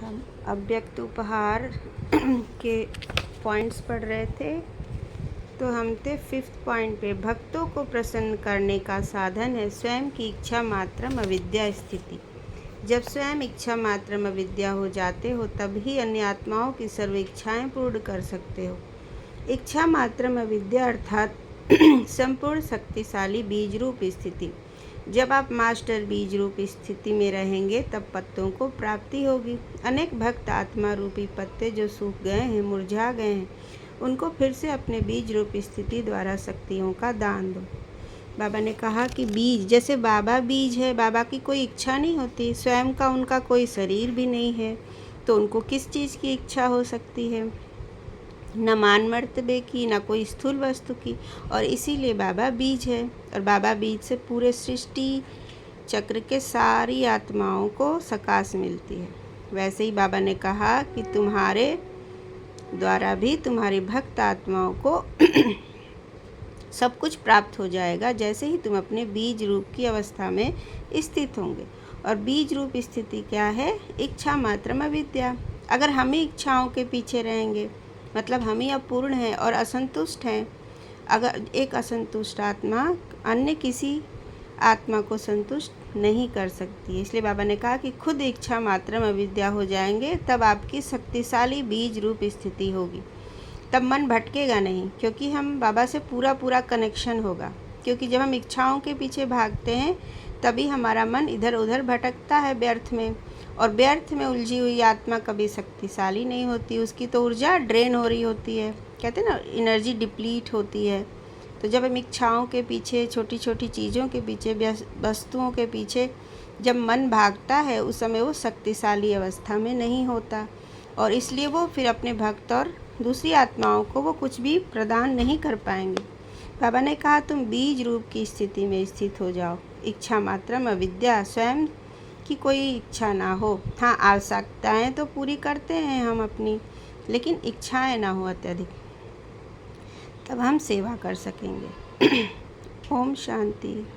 हम अव्यक्त उपहार के पॉइंट्स पढ़ रहे थे। तो हम थे 5th पॉइंट पे, भक्तों को प्रसन्न करने का साधन है स्वयं की इच्छा मात्रम अविद्या स्थिति। जब स्वयं इच्छा मात्रम अविद्या हो जाते हो तब ही अन्य आत्माओं की सर्व इच्छाएं पूर्ण कर सकते हो। इच्छा मात्रम अविद्या अर्थात संपूर्ण शक्तिशाली बीज रूप स्थिति। जब आप मास्टर बीज रूप स्थिति में रहेंगे तब पत्तों को प्राप्ति होगी। अनेक भक्त आत्मा रूपी पत्ते जो सूख गए हैं, मुरझा गए हैं, उनको फिर से अपने बीज रूप स्थिति द्वारा शक्तियों का दान दो। बाबा ने कहा कि बीज, जैसे बाबा बीज है, बाबा की कोई इच्छा नहीं होती, स्वयं का उनका कोई शरीर भी नहीं है, तो उनको किस चीज़ की इच्छा हो सकती है? न मान मर्तबे की, न कोई स्थूल वस्तु की। और इसीलिए बाबा बीज है, और बाबा बीज से पूरे सृष्टि चक्र के सारी आत्माओं को सकाश मिलती है। वैसे ही बाबा ने कहा कि तुम्हारे द्वारा भी तुम्हारी भक्त आत्माओं को सब कुछ प्राप्त हो जाएगा जैसे ही तुम अपने बीज रूप की अवस्था में स्थित होंगे। और बीज रूप स्थिति क्या है? इच्छा मात्रम अविद्या। अगर हम ही इच्छाओं के पीछे रहेंगे, मतलब हम ही अपूर्ण हैं और असंतुष्ट हैं। अगर एक असंतुष्ट आत्मा अन्य किसी आत्मा को संतुष्ट नहीं कर सकती है। इसलिए बाबा ने कहा कि खुद इच्छा मात्रम अविद्या हो जाएंगे तब आपकी शक्तिशाली बीज रूप स्थिति होगी। तब मन भटकेगा नहीं, क्योंकि हम बाबा से पूरा कनेक्शन होगा। क्योंकि जब हम इच्छाओं के पीछे भागते हैं तभी हमारा मन इधर उधर भटकता है व्यर्थ में, और व्यर्थ में उलझी हुई आत्मा कभी शक्तिशाली नहीं होती। उसकी तो ऊर्जा ड्रेन हो रही होती है, कहते हैं ना, एनर्जी डिप्लीट होती है। तो जब हम इच्छाओं के पीछे, छोटी छोटी चीज़ों के पीछे, वस्तुओं के पीछे जब मन भागता है, उस समय वो शक्तिशाली अवस्था में नहीं होता, और इसलिए वो फिर अपने भक्त और दूसरी आत्माओं को वो कुछ भी प्रदान नहीं कर पाएंगे। बाबा ने कहा तुम बीज रूप की स्थिति में स्थित हो जाओ। इच्छा मात्रम अविद्या, स्वयं की कोई इच्छा ना हो। हाँ, आवश्यकताएं तो पूरी करते हैं हम अपनी, लेकिन इच्छाएं ना हो अत्यधिक, तब हम सेवा कर सकेंगे। ओम शांति।